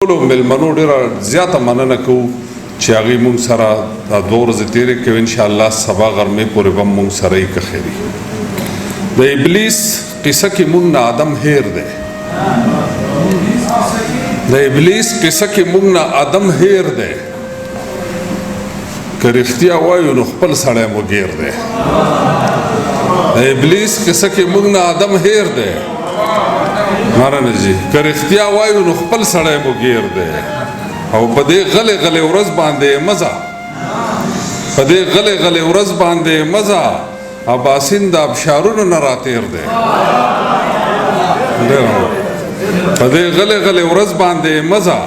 ټولو مېلمنو ډېره زیاته مننه کوو چې هغوی موږ سره دا 2 ورځې تېرې کوي انشاءالله سبا غرمې پورې به موږ سره یې که خیري د ابلیس قصه کې موږ نه آدم هیر دی د ابلیس قصه کې موږ نه آدم هیر دی که رښتیا وایو نو خپل سړی مو ګیر دی د ابلیس قصه کې موږ نه آدم هیر دی مارنه جی که رښتیا وایو نو خپل سړی مو ګیر دی او په دې غلې غلې ورځ باندې مزه په دې غلې غلې ورځ باندې مزه اباسین د ابشارونو نه راتېر دی په دې غلې غلې ورځ باندې مزه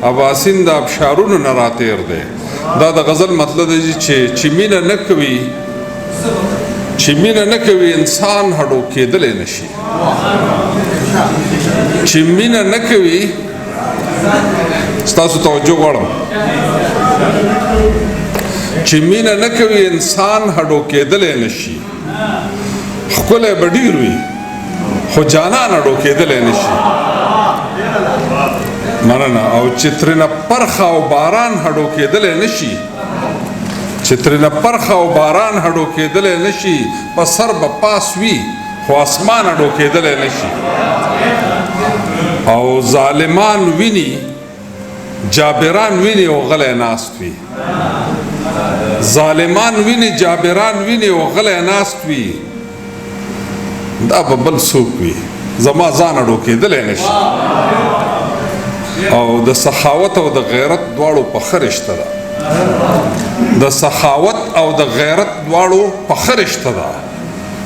اباسین د ابشارونو نه راتېر دی دا د غزل مطلب دی چې مینه نه کوي چې مینه نه کوي انسان هډو کېدلی نشي چې مینه نه کوي ستاسو توجه غواړم چې مینه نه کوي انسان هډو کېدلی نشي ښکلی به ډېر وي خو جانان هډو کېدلی نشي مننه او چې ترېنه پرخه او باران هډو کېدلی نشي چې ترېنه پرخه او باران هډو کېدلی نشي په سر به پاس وي خو اسمان هډو کېدلی نشي او ظالمان ویني جابران ویني او غلی ناست وي ظالمان ویني جابران ویني او غلی ناست وي دا به بل څوک وي زما ځان هډو کېدلی نشي او د سخاوت او د غیرت دواړو پخه رشته ده د سخاوت او د غیرت دواړو پخه رشته ده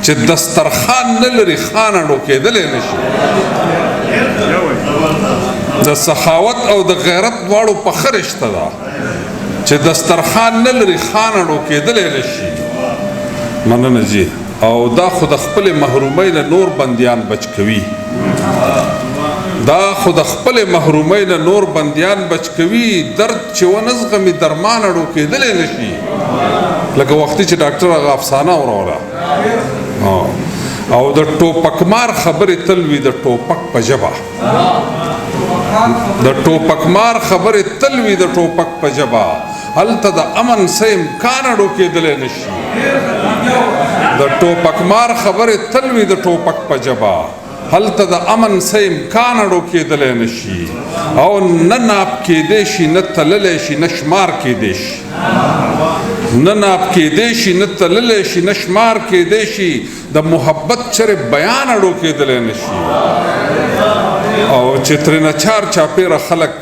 چې دسترخوان نه لري خان هډو کېدلی نشي د سخاوت او د غیرت دواړو پخه رشته ده چې دسترخوان نه لري خان هډو کېدلی نشي مننه جی او دا خو د خپلې محرومۍ نه نور بندیان بچ کوي دا خو د خپلې محرومۍ نه نور بندیان بچ کوي درد چې ونه زغمي درمان هډو کېدلی نشي لکه وختي چې ډاکټر هغه افسانه وروله او د ټوپکمار خبرې تل وي د ټوپک په ژبه د ټوپکمار خبرې تل وي د ټوپک په ژبه هلته د امن څه امکان هډو کېدلی نشي د ټوپکمار خبرې تل وي د ټوپک په ژبه هلته د امن څه امکان هډو کېدلی نشي او نه ناپ کېدی شي نه تللی شي نه شمار کېدی شي نه ناپ کېدی شي نه تللی شي نه شمار کېدی شي د محبت چرې بیان هډو کېدلی نشي او چې ترېنه چار چاپېره خلک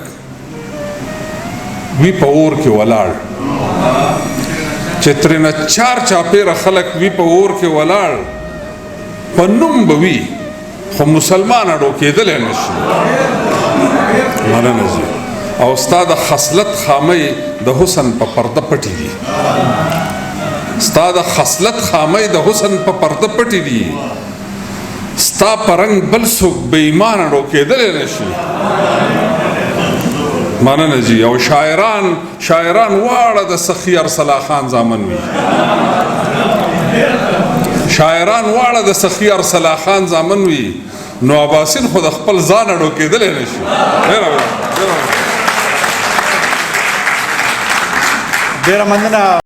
وي په اور کې ولاړ چې ترېنه چار چاپېره خلک وي په اور کې ولاړ په نوم به وي خو مسلمان هډو کېدلی نشي مننه جی او ستا د خصلت خامۍ د حسن په پرده پټې دي ستا د خصلت خامۍ د حسن په پرده پټې دي ستا په رنګ بل څوک بې ایمان هډو کېدلی نشي مننه جی او شاعران واړه د سخي ارسلا خان زامن وي شاعران واړه د سخي ارسلا خان زامن وي نو اباسین خو د خپل ځان هډو کېدلی نشي ډېره مننه